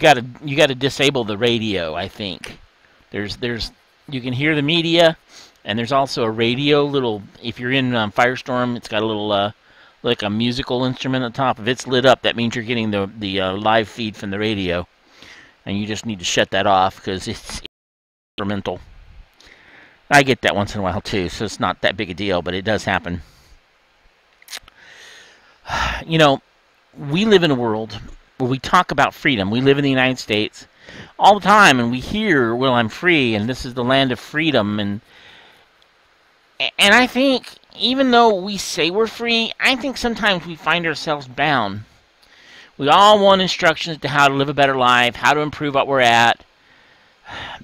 you gotta disable the radio. I think there's you can hear the media, and there's also a radio. Little if you're in Firestorm, it's got a little like a musical instrument on top. If it's lit up, that means you're getting the live feed from the radio, and you just need to shut that off because it's instrumental. I get that once in a while too, so it's not that big a deal, but it does happen. You know, we live in a world where we talk about freedom. We live in the United States all the time, and we hear, well, I'm free, and this is the land of freedom. And I think, even though we say we're free, I think sometimes we find ourselves bound. We all want instructions to how to live a better life, how to improve what we're at.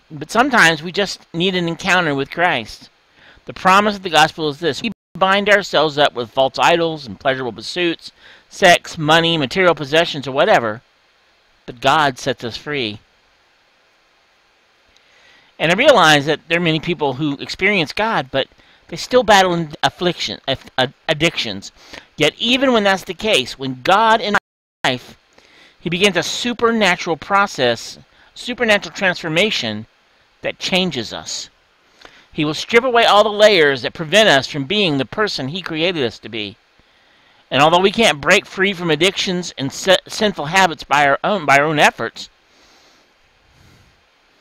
But sometimes we just need an encounter with Christ. The promise of the gospel is this: we bind ourselves up with false idols and pleasurable pursuits, sex, money, material possessions, or whatever, but God sets us free. And I realize that there are many people who experience God, but they still battle addictions. Yet even when that's the case, when God in life, He begins a supernatural process, supernatural transformation that changes us. He will strip away all the layers that prevent us from being the person He created us to be. And although we can't break free from addictions and sinful habits by our own efforts,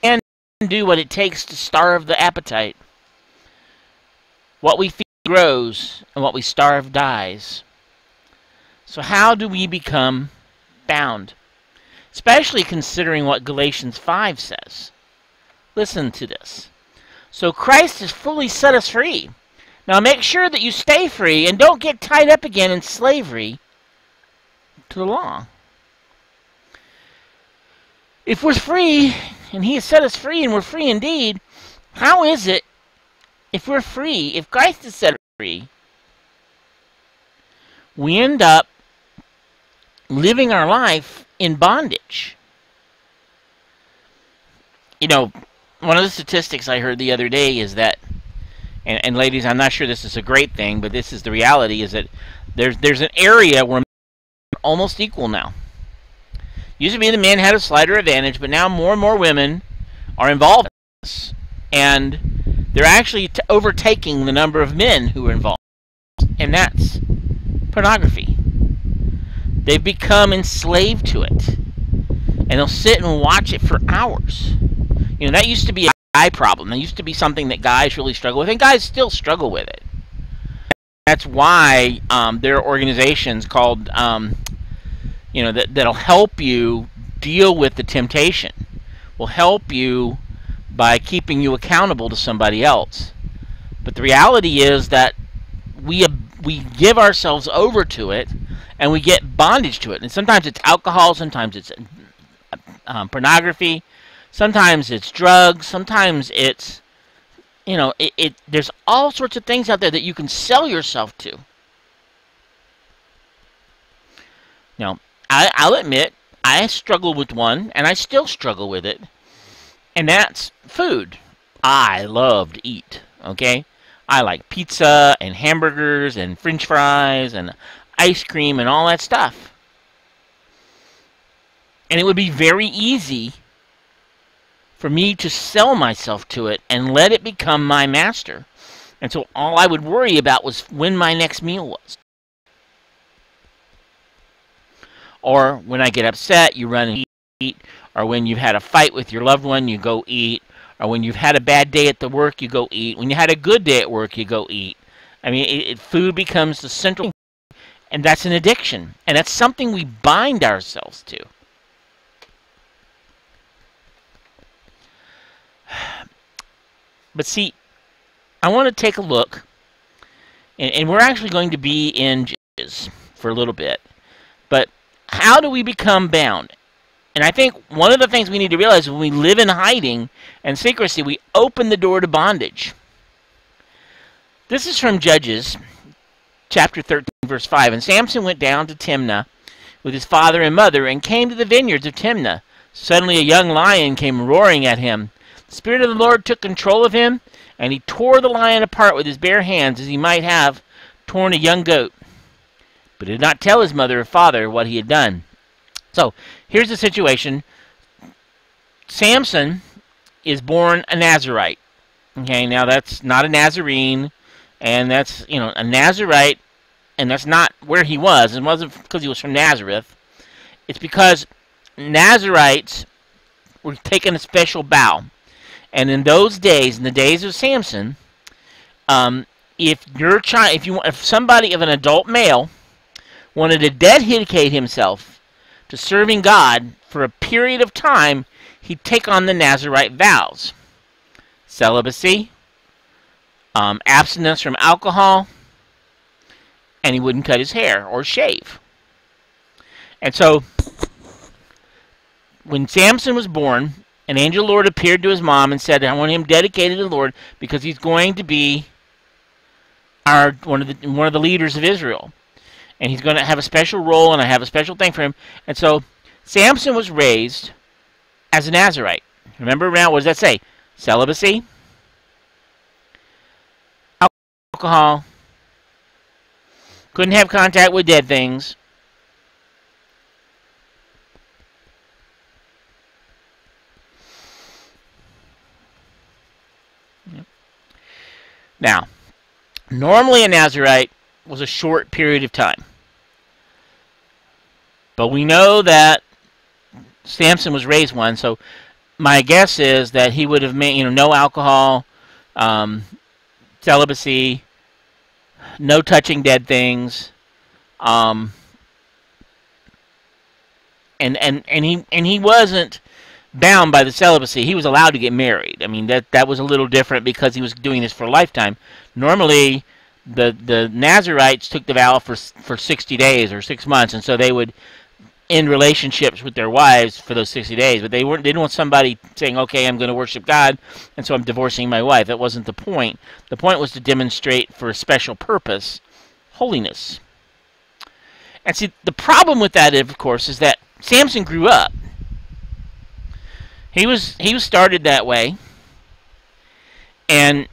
we can do what it takes to starve the appetite. What we feed grows, and what we starve dies. So how do we become bound? Especially considering what Galatians 5 says. Listen to this. So Christ has fully set us free. Now make sure that you stay free and don't get tied up again in slavery to the law. If we're free, and He has set us free, and we're free indeed, how is it, if we're free, if Christ has set us free, we end up living our life in bondage? You know, one of the statistics I heard the other day is that, and ladies, I'm not sure this is a great thing, but this is the reality, is that there's an area where men are almost equal now. Used to be the men had a slighter advantage, but now more and more women are involved in this. And they're actually overtaking the number of men who are involved. And that's pornography. They've become enslaved to it. And they'll sit and watch it for hours. You know, that used to be a guy problem. That used to be something that guys really struggle with, and guys still struggle with it. That's why there are organizations called, you know, that'll help you deal with the temptation. Will help you by keeping you accountable to somebody else. But the reality is that we give ourselves over to it, and we get bondage to it. And sometimes it's alcohol, sometimes it's pornography, sometimes it's drugs, sometimes it's, you know, there's all sorts of things out there that you can sell yourself to. Now, I'll admit, I struggle with one, and I still struggle with it, and that's food. I love to eat, okay? I like pizza and hamburgers and French fries and ice cream and all that stuff. And it would be very easy for me to sell myself to it and let it become my master. And so all I would worry about was when my next meal was. Or when I get upset, you run and eat. Or when you've had a fight with your loved one, you go eat. Or when you've had a bad day at the work, you go eat. When you had a good day at work, you go eat. I mean, food becomes the central thing, and that's an addiction. And that's something we bind ourselves to. But see, I want to take a look, and we're actually going to be in Judges for a little bit. But how do we become bound? And I think one of the things we need to realize is when we live in hiding and secrecy, we open the door to bondage. This is from Judges, chapter 13, verse 5. And Samson went down to Timnah with his father and mother and came to the vineyards of Timnah. Suddenly a young lion came roaring at him. The Spirit of the Lord took control of him, and he tore the lion apart with his bare hands as he might have torn a young goat. But he did not tell his mother or father what he had done. So, here's the situation. Samson is born a Nazarite. Okay, now that's not a Nazarene, and that's, a Nazarite, and that's not where he was. It wasn't because he was from Nazareth. It's because Nazarites were taking a special vow. And in those days, in the days of Samson, if somebody of an adult male wanted to dedicate himself to serving God for a period of time, he'd take on the Nazarite vows: celibacy, abstinence from alcohol, and he wouldn't cut his hair or shave. And so, when Samson was born, an angel of the Lord appeared to his mom and said, I want him dedicated to the Lord because he's going to be one of the leaders of Israel. And he's going to have a special role, and I have a special thing for him. And so Samson was raised as a Nazarite. Remember around, what does that say? Celibacy, alcohol, couldn't have contact with dead things. Now, normally a Nazarite was a short period of time. But we know that Samson was raised one, so my guess is that he would have made, no alcohol, celibacy, no touching dead things, and he wasn't bound by the celibacy. He was allowed to get married. I mean, that was a little different because he was doing this for a lifetime. Normally, the Nazarites took the vow for 60 days or 6 months, and so they would end relationships with their wives for those 60 days. But they didn't want somebody saying, okay, I'm going to worship God, and so I'm divorcing my wife. That wasn't the point. The point was to demonstrate for a special purpose, holiness. And see, the problem with that, of course, is that Samson grew up. He was started that way. And,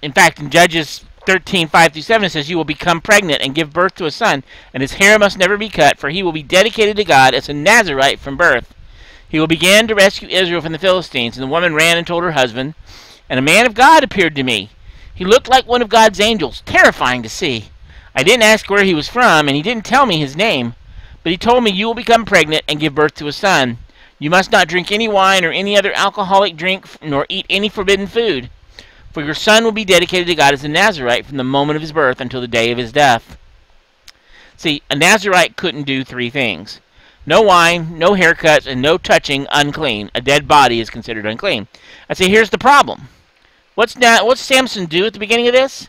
in fact, in Judges 13:5-7, it says, you will become pregnant and give birth to a son, and his hair must never be cut, for he will be dedicated to God as a Nazarite from birth. He will begin to rescue Israel from the Philistines. And the woman ran and told her husband, and a man of God appeared to me. He looked like one of God's angels, terrifying to see. I didn't ask where he was from, and he didn't tell me his name, but he told me, you will become pregnant and give birth to a son. You must not drink any wine or any other alcoholic drink, nor eat any forbidden food. For your son will be dedicated to God as a Nazarite from the moment of his birth until the day of his death. See, a Nazarite couldn't do 3 things. No wine, no haircuts, and no touching unclean. A dead body is considered unclean. I say, here's the problem. What's Samson do at the beginning of this?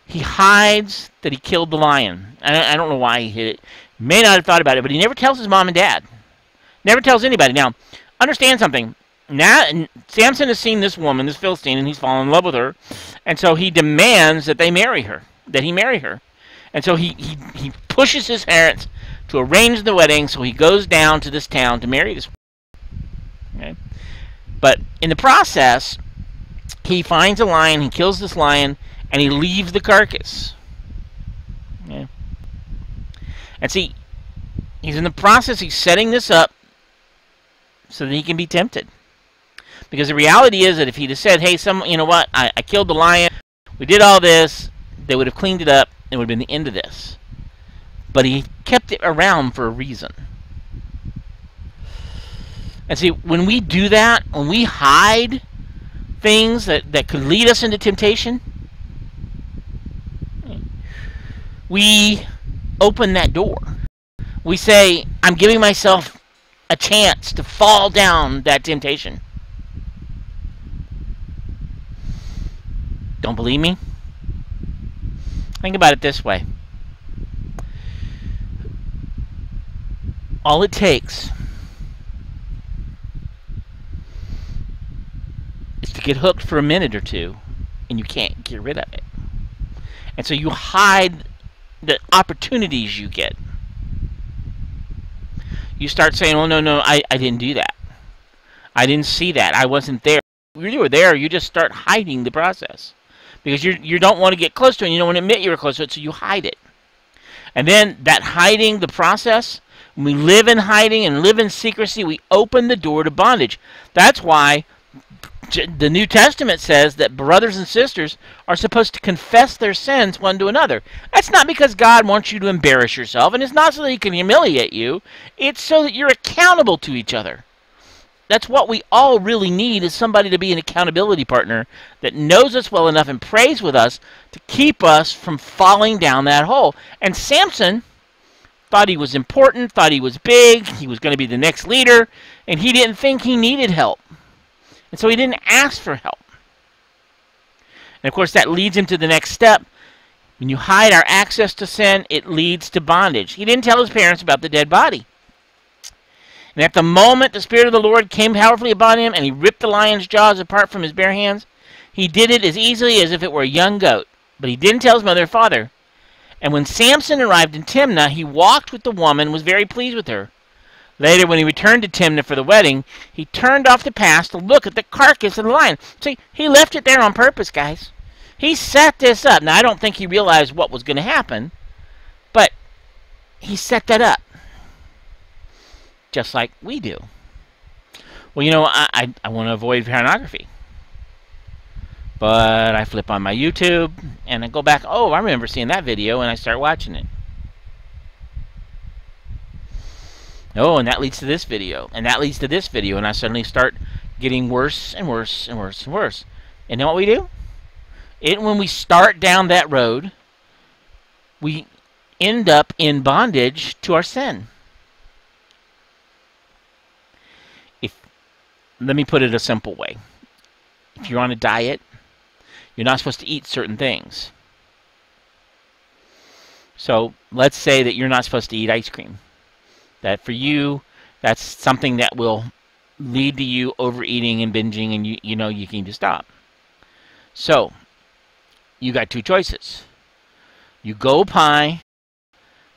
He hides that he killed the lion. I don't know why he hid it. He may not have thought about it, but he never tells his mom and dad. Never tells anybody. Now, understand something. Now, Samson has seen this woman, this Philistine, and he's fallen in love with her. And so he demands that he marry her. And so he pushes his parents to arrange the wedding, so he goes down to this town to marry this woman. Okay? But in the process, he finds a lion, he kills this lion, and he leaves the carcass. Okay? And see, he's in the process, he's setting this up so that he can be tempted. Because the reality is that if he'd have said, hey, you know what, I killed the lion, we did all this, they would have cleaned it up, and it would have been the end of this. But he kept it around for a reason. And see, when we do that, when we hide things that could lead us into temptation, we open that door. We say, I'm giving myself a chance to fall down that temptation. Don't believe me? Think about it this way. All it takes is to get hooked for a minute or two, and you can't get rid of it. And so you hide the opportunities you get. You start saying, oh, no, I didn't do that. I didn't see that. I wasn't there. You were there. You just start hiding the process. Because you don't want to get close to it, and you don't want to admit you were close to it, so you hide it. And then that hiding the process When we live in hiding and live in secrecy, we open the door to bondage. That's why the New Testament says that brothers and sisters are supposed to confess their sins one to another. That's not because God wants you to embarrass yourself, and it's not so that he can humiliate you. It's so that you're accountable to each other. That's what we all really need, is somebody to be an accountability partner that knows us well enough and prays with us to keep us from falling down that hole. And Samson thought he was important, thought he was big, he was going to be the next leader, and he didn't think he needed help. And so he didn't ask for help. And of course that leads him to the next step. When you hide our access to sin, it leads to bondage. He didn't tell his parents about the dead body. And at the moment the Spirit of the Lord came powerfully upon him, and he ripped the lion's jaws apart from his bare hands, he did it as easily as if it were a young goat. But he didn't tell his mother and father. And when Samson arrived in Timnah, he walked with the woman and was very pleased with her. Later, when he returned to Timnah for the wedding, he turned off the path to look at the carcass of the lion. See, he left it there on purpose, guys. He set this up. Now, I don't think he realized what was going to happen, but he set that up. Just like we do. Well, you know, I want to avoid pornography. But I flip on my YouTube, and I go back, oh, I remember seeing that video, and I start watching it. Oh, and that leads to this video, and that leads to this video, and I suddenly start getting worse and worse and worse and worse. And then what we do? When we start down that road, we end up in bondage to our sin. Let me put it a simple way. If you're on a diet, you're not supposed to eat certain things. So let's say that you're not supposed to eat ice cream. That for you, that's something that will lead to you overeating and binging, and you know you need to stop. So you got two choices. You go pie,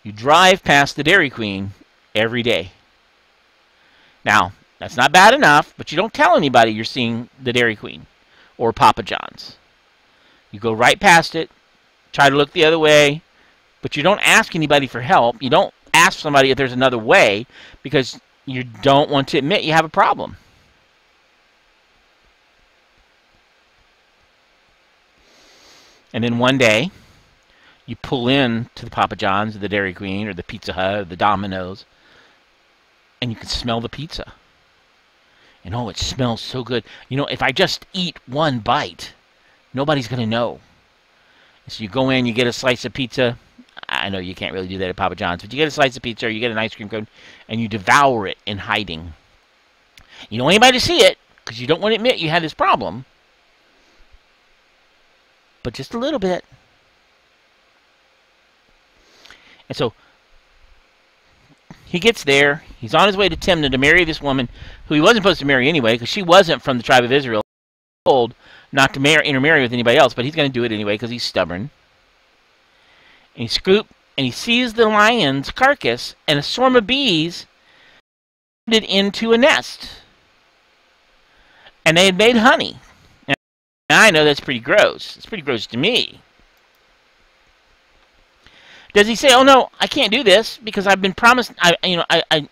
you drive past the Dairy Queen every day. Now, that's not bad enough, but you don't tell anybody you're seeing the Dairy Queen or Papa John's. You go right past it, try to look the other way, but you don't ask anybody for help. You don't ask somebody if there's another way, because you don't want to admit you have a problem. And then one day, you pull in to the Papa John's or the Dairy Queen or the Pizza Hut or the Domino's, and you can smell the pizza. And oh, it smells so good. You know, if I just eat one bite, nobody's going to know. So you go in, you get a slice of pizza. I know you can't really do that at Papa John's, but you get a slice of pizza or you get an ice cream cone, and you devour it in hiding. You don't want anybody to see it, because you don't want to admit you had this problem. But just a little bit. And so he gets there. He's on his way to Timnah to marry this woman who he wasn't supposed to marry anyway, because she wasn't from the tribe of Israel. He was told not to intermarry with anybody else, but he's going to do it anyway because he's stubborn. And he sees the lion's carcass, and a swarm of bees it into a nest. And they had made honey. Now, I know that's pretty gross. It's pretty gross to me. Does he say, oh no, I can't do this because I've been promised, I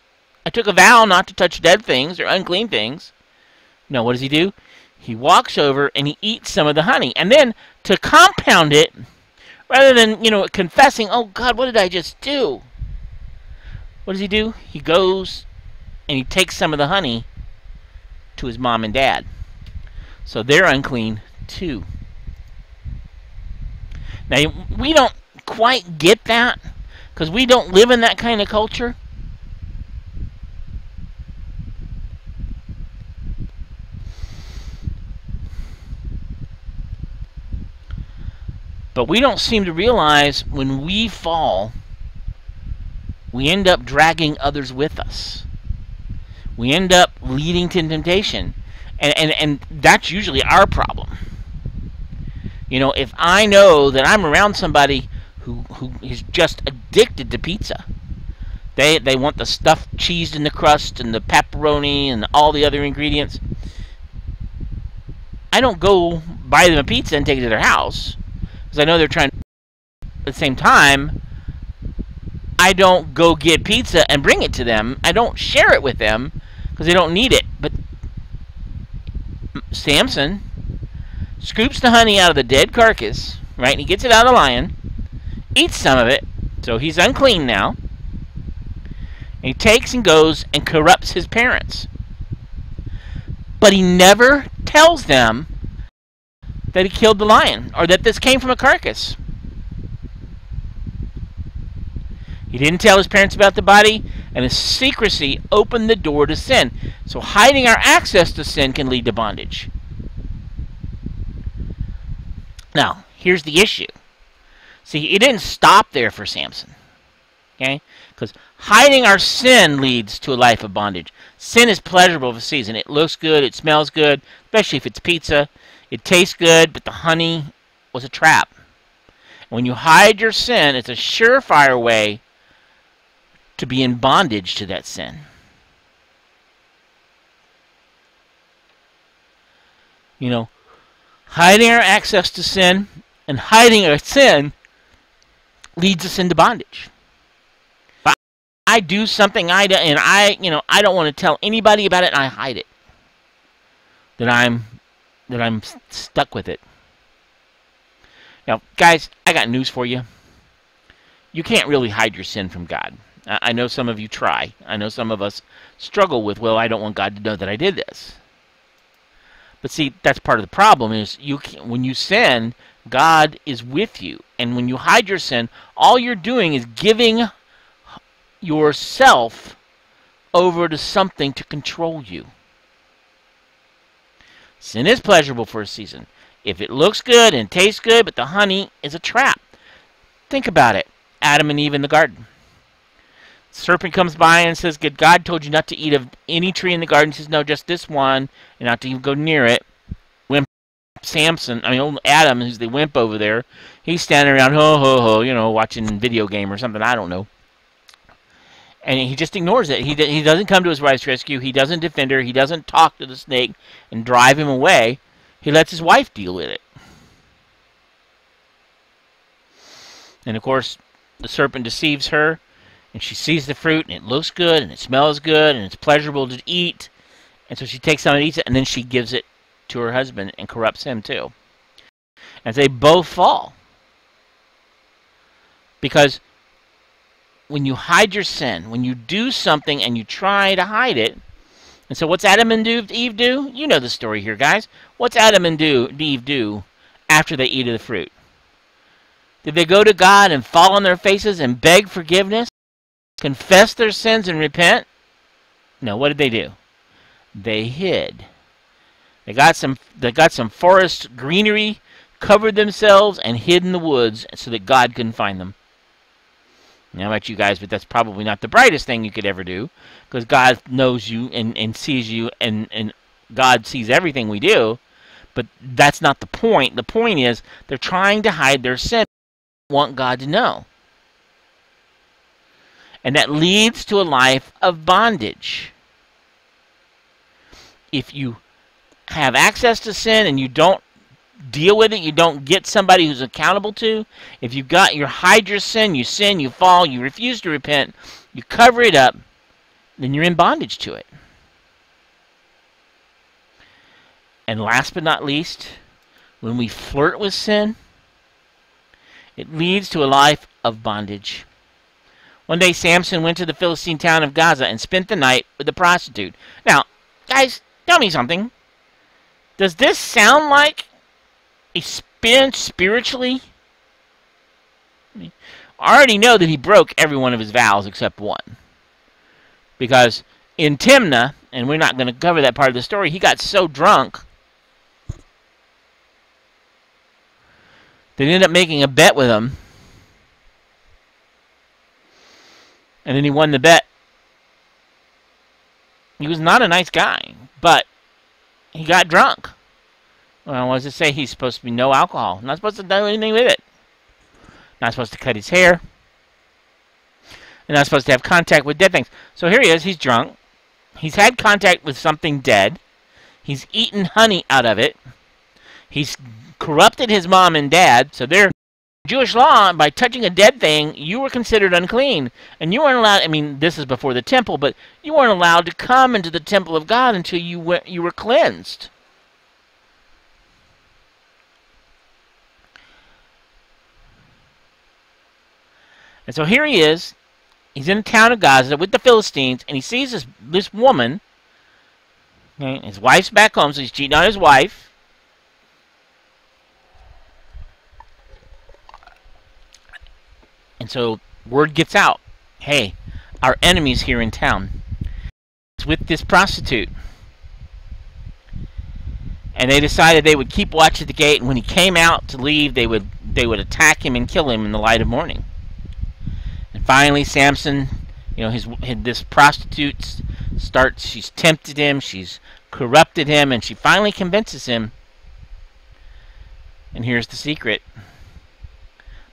took a vow not to touch dead things or unclean things? No, what does he do? He walks over and he eats some of the honey. And then to compound it, rather than, confessing, oh God, what did I just do? What does he do? He goes and he takes some of the honey to his mom and dad. So they're unclean too. Now, we don't quite get that because we don't live in that kind of culture. But we don't seem to realize when we fall, we end up dragging others with us. We end up leading to temptation. And that's usually our problem. If I know that I'm around somebody who is just addicted to pizza, they want the stuffed cheese in the crust and the pepperoni and all the other ingredients, I don't go buy them a pizza and take it to their house, because I know they're trying. At the same time, I don't go get pizza and bring it to them. I don't share it with them because they don't need it. But Samson scoops the honey out of the dead carcass, right? And he gets it out of the lion, eats some of it, so he's unclean now. And he takes and goes and corrupts his parents. But he never tells them that he killed the lion or that this came from a carcass. He didn't tell his parents about the body, and his secrecy opened the door to sin. So hiding our access to sin can lead to bondage. Now, here's the issue. See, it didn't stop there for Samson. Okay? Because hiding our sin leads to a life of bondage. Sin is pleasurable for a season. It looks good, it smells good, especially if it's pizza. It tastes good, but the honey was a trap. When you hide your sin, it's a surefire way to be in bondage to that sin. You know, hiding our access to sin and hiding our sin leads us into bondage. If I do something I don't want to tell anybody about it, and I hide it, then I'm stuck with it. Now, guys, I got news for you. You can't really hide your sin from God. I know some of you try. I know some of us struggle with, well, I don't want God to know that I did this. But see, that's part of the problem is when you sin, God is with you. And when you hide your sin, all you're doing is giving yourself over to something to control you. Sin is pleasurable for a season. If it looks good and tastes good, but the honey is a trap. Think about it. Adam and Eve in the garden. Serpent comes by and says, God told you not to eat of any tree in the garden. He says, no, just this one, and not to even go near it. Old Adam, who's the wimp over there, he's standing around, ho, ho, ho, watching a video game or something, I don't know. And he just ignores it. He doesn't come to his wife's rescue. He doesn't defend her. He doesn't talk to the snake and drive him away. He lets his wife deal with it. And, of course, the serpent deceives her. And she sees the fruit, and it looks good, and it smells good, and it's pleasurable to eat. And so she takes some and eats it, and then she gives it to her husband and corrupts him too. And they both fall. Because when you hide your sin, when you do something and you try to hide it, and so what's Adam and Eve do? You know the story here, guys. What's Adam and Eve do after they eat of the fruit? Did they go to God and fall on their faces and beg forgiveness? Confess their sins and repent? No, what did they do? They hid. They got some forest greenery, covered themselves, and hid in the woods so that God couldn't find them. Now, about you guys, but that's probably not the brightest thing you could ever do, because God knows you and sees you, and God sees everything we do, but that's not the point. The point is they're trying to hide their sin, want God to know. And that leads to a life of bondage. If you have access to sin and you don't deal with it, you don't get somebody who's accountable to, if you hide your sin, you fall, you refuse to repent, you cover it up, then you're in bondage to it. And last but not least, when we flirt with sin, it leads to a life of bondage. One day, Samson went to the Philistine town of Gaza and spent the night with a prostitute. Now, guys, tell me something. Does this sound like a spin spiritually? I already know that he broke every one of his vows except one. Because in Timnah, and we're not going to cover that part of the story, he got so drunk they ended up making a bet with him. And then he won the bet. He was not a nice guy, but he got drunk. Well, what does it say? He's supposed to be no alcohol. Not supposed to do anything with it. Not supposed to cut his hair. And not supposed to have contact with dead things. So here he is. He's drunk. He's had contact with something dead. He's eaten honey out of it. He's corrupted his mom and dad, so they're Jewish law, by touching a dead thing, you were considered unclean. And you weren't allowed, I mean, this is before the temple, but you weren't allowed to come into the temple of God until you were cleansed. And so here he is. He's in the town of Gaza with the Philistines, and he sees this woman. Okay, his wife's back home, so he's cheating on his wife. And so word gets out, hey, our enemy's here in town. It's with this prostitute. And they decided they would keep watch at the gate, and when he came out to leave, they would attack him and kill him in the light of morning. And finally, Samson, this prostitute she's tempted him, she's corrupted him, and she finally convinces him. And here's the secret.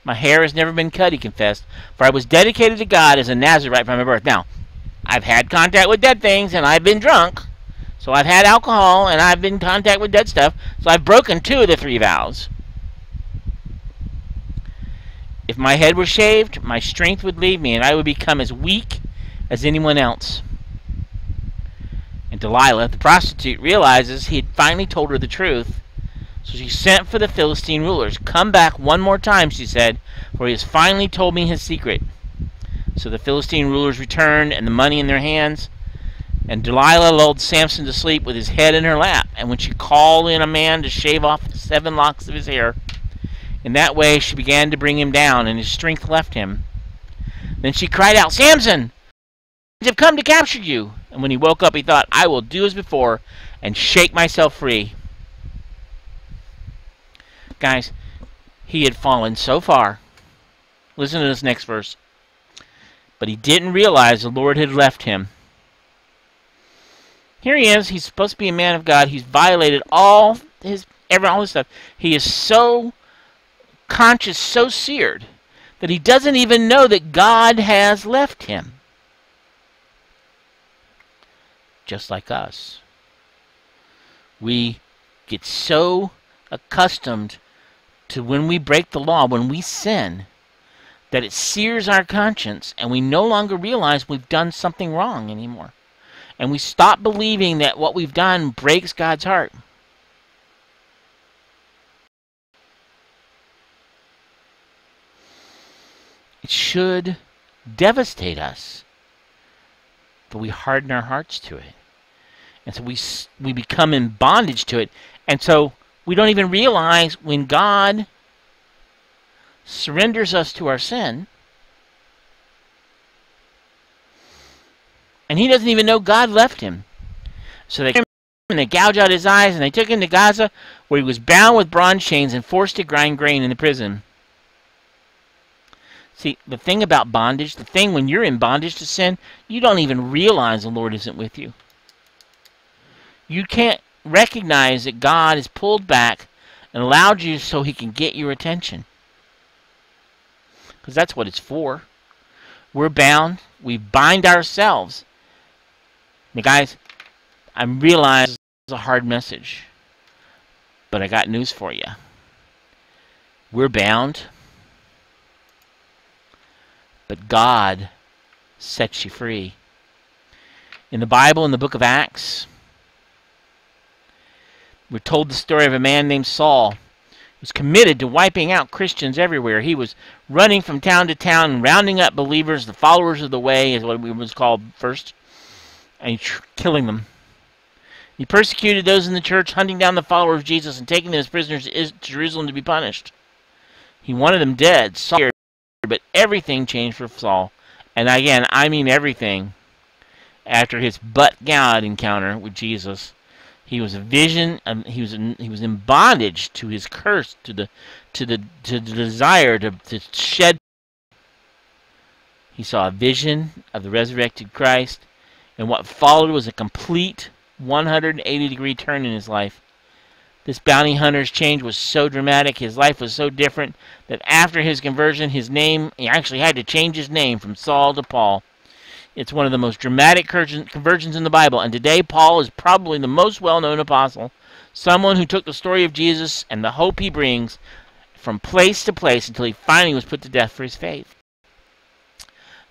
My hair has never been cut, he confessed, for I was dedicated to God as a Nazirite from my birth. Now, I've had contact with dead things, and I've been drunk. So I've had alcohol, and I've been in contact with dead stuff. So I've broken 2 of the 3 vows. If my head were shaved, my strength would leave me, and I would become as weak as anyone else. And Delilah, the prostitute, realizes he had finally told her the truth. So she sent for the Philistine rulers. Come back one more time, she said, for he has finally told me his secret. So the Philistine rulers returned, and the money in their hands. And Delilah lulled Samson to sleep with his head in her lap. And when she called in a man to shave off the 7 locks of his hair, in that way she began to bring him down, and his strength left him. Then she cried out, Samson, I have come to capture you. And when he woke up, he thought, I will do as before and shake myself free. Guys, he had fallen so far. Listen to this next verse. But he didn't realize the Lord had left him. Here he is. He's supposed to be a man of God. He's violated all this stuff. He is so conscious, so seared, that he doesn't even know that God has left him. Just like us. We get so accustomed to when we break the law, when we sin, that it sears our conscience, and we no longer realize we've done something wrong anymore. And we stop believing that what we've done breaks God's heart. It should devastate us, but we harden our hearts to it. And so we become in bondage to it. And so we don't even realize when God surrenders us to our sin, and he doesn't even know God left him. So they came and they gouged out his eyes, and they took him to Gaza, where he was bound with bronze chains and forced to grind grain in the prison. See, the thing about bondage, the thing when you're in bondage to sin, you don't even realize the Lord isn't with you. You can't recognize that God has pulled back and allowed you so he can get your attention. Because that's what it's for. We're bound. We bind ourselves. Now, guys, I realize it's a hard message, but I got news for you. We're bound, but God sets you free. In the Bible, in the book of Acts, we're told the story of a man named Saul. He was committed to wiping out Christians everywhere. He was running from town to town, rounding up believers, the followers of the way is what it was called first, and killing them. He persecuted those in the church, hunting down the followers of Jesus and taking them as prisoners to Jerusalem to be punished. He wanted them dead, but everything changed for Saul. And again, I mean everything. After his but-God encounter with Jesus, he was a vision. He was in bondage to his curse, to the desire to shed. He saw a vision of the resurrected Christ, and what followed was a complete 180-degree turn in his life. This bounty hunter's change was so dramatic, his life was so different, that after his conversion, he actually had to change his name from Saul to Paul. It's one of the most dramatic conversions in the Bible, and today Paul is probably the most well-known apostle, someone who took the story of Jesus and the hope he brings, from place to place until he finally was put to death for his faith.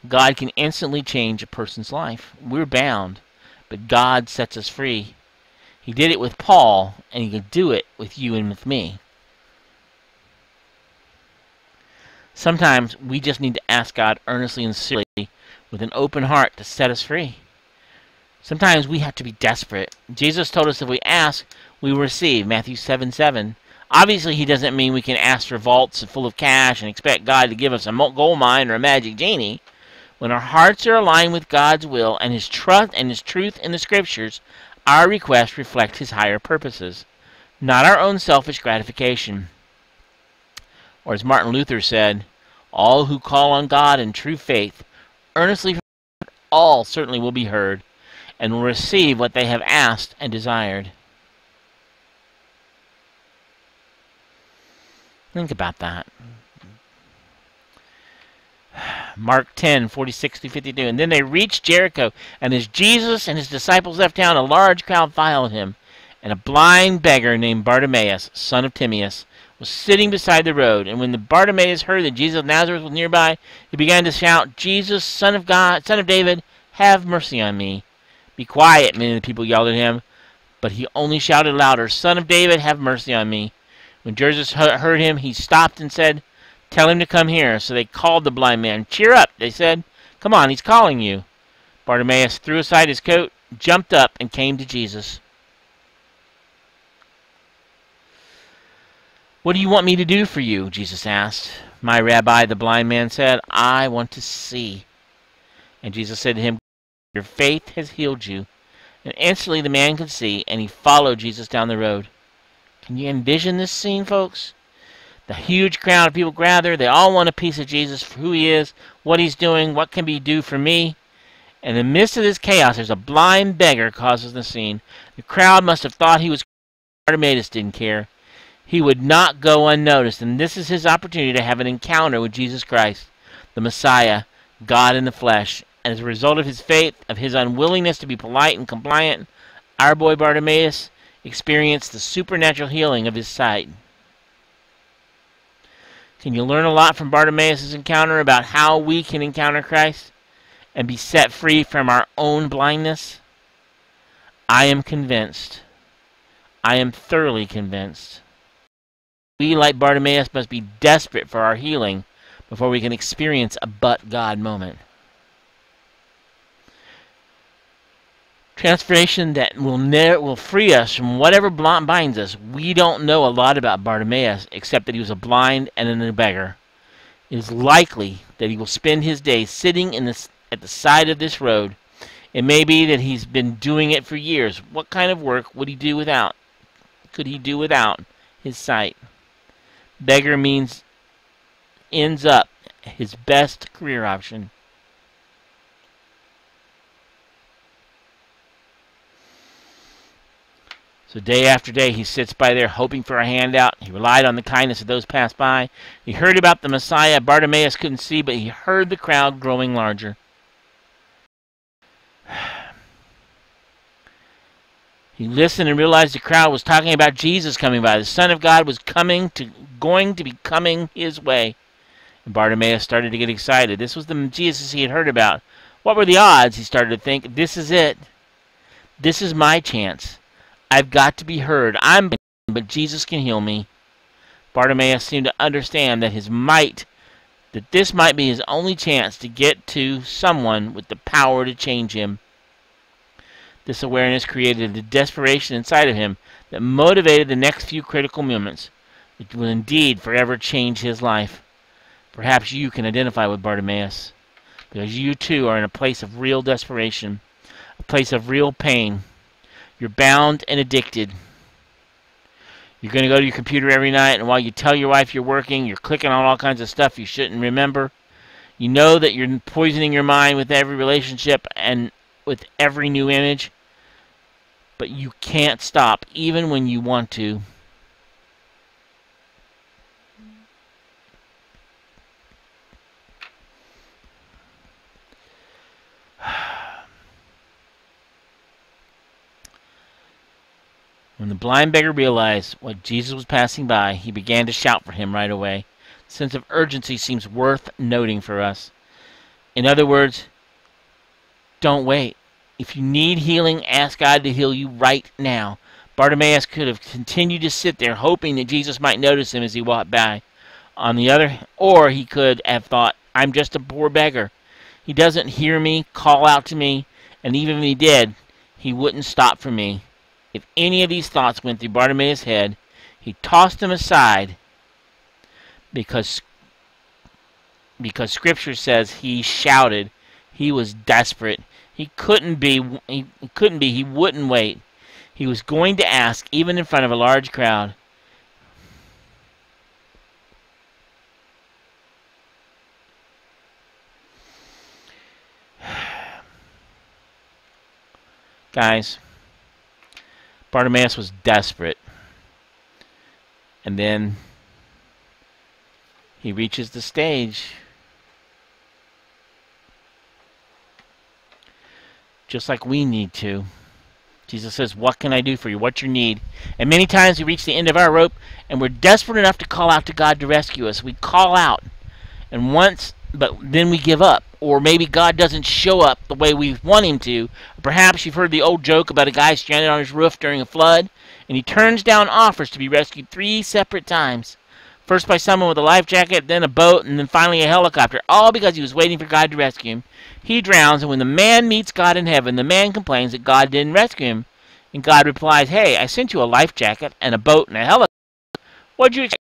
God can instantly change a person's life. We're bound, but God sets us free. He did it with Paul, and he can do it with you and with me. Sometimes we just need to ask God earnestly and sincerely with an open heart to set us free. Sometimes we have to be desperate. Jesus told us if we ask, we will receive. Matthew 7:7. Obviously, he doesn't mean we can ask for vaults full of cash and expect God to give us a gold mine or a magic genie. When our hearts are aligned with God's will and His truth in the Scriptures, our requests reflect His higher purposes, not our own selfish gratification. Or as Martin Luther said, all who call on God in true faith, earnestly, all certainly will be heard, and will receive what they have asked and desired. Think about that. Mark 10:46-52. And then they reached Jericho, and as Jesus and his disciples left town, a large crowd followed him, and a blind beggar named Bartimaeus, son of Timaeus, was sitting beside the road. And when the Bartimaeus heard that Jesus of Nazareth was nearby, he began to shout, Jesus, Son of God, Son of David, have mercy on me. Be quiet, many of the people yelled at him, but he only shouted louder, Son of David, have mercy on me. When Jesus heard him, he stopped and said, tell him to come here. So they called the blind man. Cheer up, they said. Come on, he's calling you. Bartimaeus threw aside his coat, jumped up, and came to Jesus. What do you want me to do for you? Jesus asked. My rabbi, the blind man said, I want to see. And Jesus said to him, your faith has healed you. And instantly the man could see, and he followed Jesus down the road. Can you envision this scene, folks? The huge crowd of people gather. They all want a piece of Jesus for who he is, what he's doing, what can he do for me. In the midst of this chaos, there's a blind beggar causes the scene. The crowd must have thought he was Bartimaeus didn't care. He would not go unnoticed, and this is his opportunity to have an encounter with Jesus Christ, the Messiah, God in the flesh. And as a result of his faith, of his unwillingness to be polite and compliant, our boy Bartimaeus experienced the supernatural healing of his sight. Can you learn a lot from Bartimaeus' encounter about how we can encounter Christ and be set free from our own blindness? I am convinced. I am thoroughly convinced. We, like Bartimaeus, must be desperate for our healing before we can experience a but God moment. Transformation that will free us from whatever binds us. We don't know a lot about Bartimaeus except that he was a blind and a beggar. It is likely that he will spend his days sitting at the side of this road. It may be that he's been doing it for years. What kind of work would he do without? Could he do without his sight? Beggar ends up his best career option. So day after day, he sits by there hoping for a handout. He relied on the kindness of those passed by. He heard about the Messiah. Bartimaeus couldn't see, but he heard the crowd growing larger. He listened and realized the crowd was talking about Jesus coming by. The Son of God was going to be coming his way. And Bartimaeus started to get excited. This was the Jesus he had heard about. What were the odds? He started to think, this is it. This is my chance. I've got to be heard. But Jesus can heal me. Bartimaeus seemed to understand that this might be his only chance to get to someone with the power to change him. This awareness created a desperation inside of him that motivated the next few critical moments. It will indeed forever change his life. Perhaps you can identify with Bartimaeus, because you too are in a place of real desperation, a place of real pain. You're bound and addicted. You're going to go to your computer every night, and while you tell your wife you're working, you're clicking on all kinds of stuff you shouldn't remember. You know that you're poisoning your mind with every relationship and with every new image, but you can't stop, even when you want to. When the blind beggar realized what Jesus was passing by, he began to shout for him right away. The sense of urgency seems worth noting for us. In other words, don't wait. If you need healing, ask God to heal you right now. Bartimaeus could have continued to sit there hoping that Jesus might notice him as he walked by. Or he could have thought, I'm just a poor beggar. He doesn't hear me, call out to me, and even if he did, he wouldn't stop for me. If any of these thoughts went through Bartimaeus' head, he tossed them aside because Scripture says he shouted. He was desperate. He wouldn't wait. He was going to ask, even in front of a large crowd. Guys, Bartimaeus was desperate. And then he reaches the stage. Just like we need to. Jesus says, what can I do for you? What's your need? And many times we reach the end of our rope and we're desperate enough to call out to God to rescue us. We call out. But then we give up. Or maybe God doesn't show up the way we want him to. Perhaps you've heard the old joke about a guy stranded on his roof during a flood, and he turns down offers to be rescued 3 separate times. First by someone with a life jacket, then a boat, and then finally a helicopter, all because he was waiting for God to rescue him. He drowns, and when the man meets God in heaven, the man complains that God didn't rescue him. And God replies, hey, I sent you a life jacket and a boat and a helicopter. What'd you expect?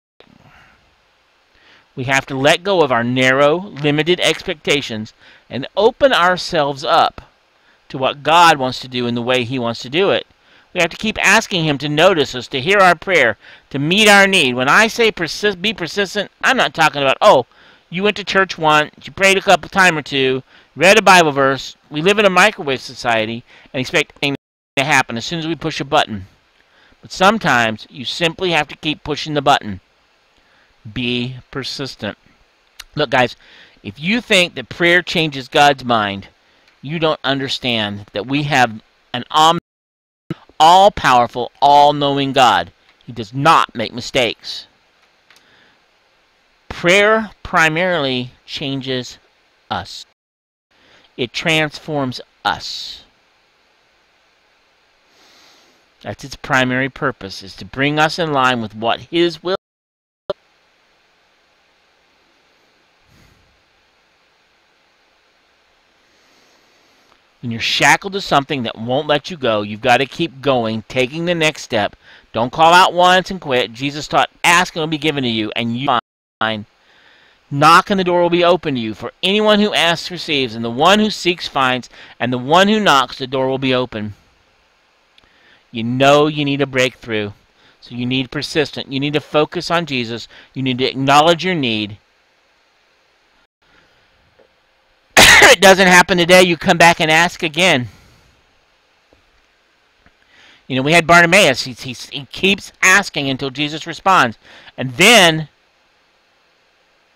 We have to let go of our narrow, limited expectations and open ourselves up to what God wants to do in the way he wants to do it. We have to keep asking him to notice us, to hear our prayer, to meet our need. When I say be persistent, I'm not talking about, oh, you went to church once, you prayed a time or two, read a Bible verse. We live in a microwave society and expect things to happen as soon as we push a button. But sometimes you simply have to keep pushing the button. Be persistent. Look, guys, if you think that prayer changes God's mind, you don't understand that we have an all-powerful, all-knowing God. He does not make mistakes. Prayer primarily changes us. It transforms us. That's its primary purpose, is to bring us in line with what his will. When you're shackled to something that won't let you go, you've got to keep going, taking the next step. Don't call out once and quit. Jesus taught, ask and it will be given to you, and you find. Knock and the door will be open to you. For anyone who asks receives, and the one who seeks finds, and the one who knocks, the door will be open. You know you need a breakthrough, so you need persistent. You need to focus on Jesus. You need to acknowledge your need. It doesn't happen today, you come back and ask again. You know, we had Bartimaeus. He keeps asking until Jesus responds. And then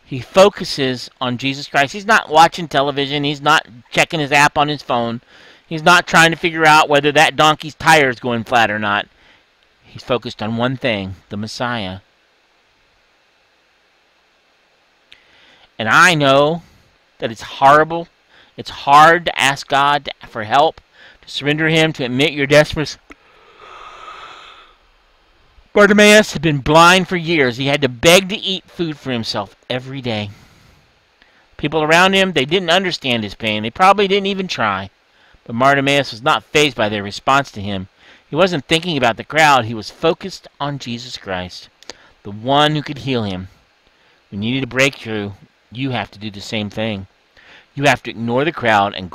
he focuses on Jesus Christ. He's not watching television. He's not checking his app on his phone. He's not trying to figure out whether that donkey's tire is going flat or not. He's focused on one thing, the Messiah. And I know that it's horrible. It's hard to ask God for help, to surrender him, to admit your desperacy. Bartimaeus had been blind for years. He had to beg to eat food for himself every day. People around him, they didn't understand his pain. They probably didn't even try. But Bartimaeus was not fazed by their response to him. He wasn't thinking about the crowd. He was focused on Jesus Christ, the one who could heal him. When you need a breakthrough, you have to do the same thing. You have to ignore the crowd and